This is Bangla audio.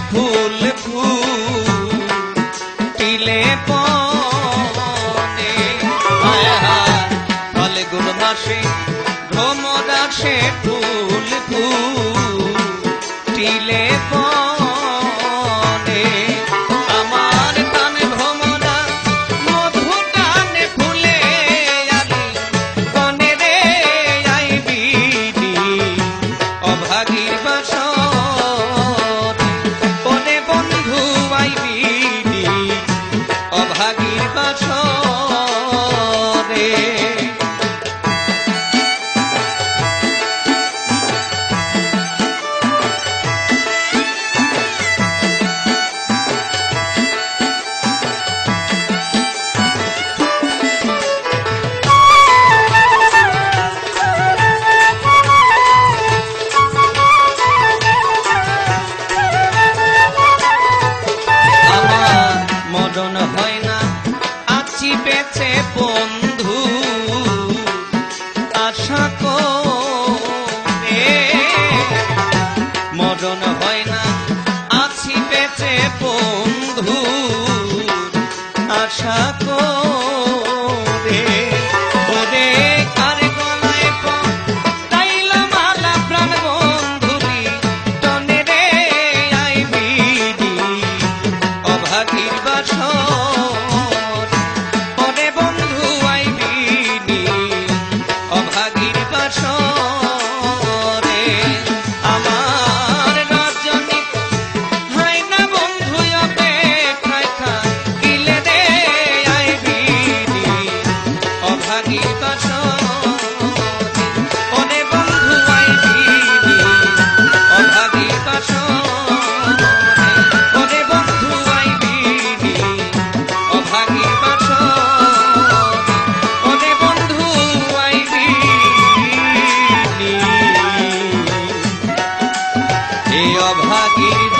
ফুল ফুটিলে বনে ফাল্গুন মাসে ভ্রমর আসে ফুল ফুটিলে বনে আমার টানে ভ্রমরা মধু টানে ফুলে আলি বনে রে আইবি অভাগীর বাসর বনে বন্ধু আইবি অভাগীর বাসরে মরণ হয় না আছি বেঁচে বন্ধু আশা করে মরণ হয় না আছি বেঁচে বন্ধু আশা করে ওরে কার গলায় তাইলা মালা প্রাণ বন্ধুরি টনে রে আইবি অভাগীর বাসর বনে বন্ধু আইবি অভাগীর বাসরে আমার রজনী হয় না বন্ধু অপেক্ষায় থাকিলে রে আইবি অভাগীর বাসরে বনে বন্ধু আইবি অভাগীর বাসরে বনে বন্ধু আইবি অভাগীর বাসরে বনে বন্ধু আইবি এই অভাগীর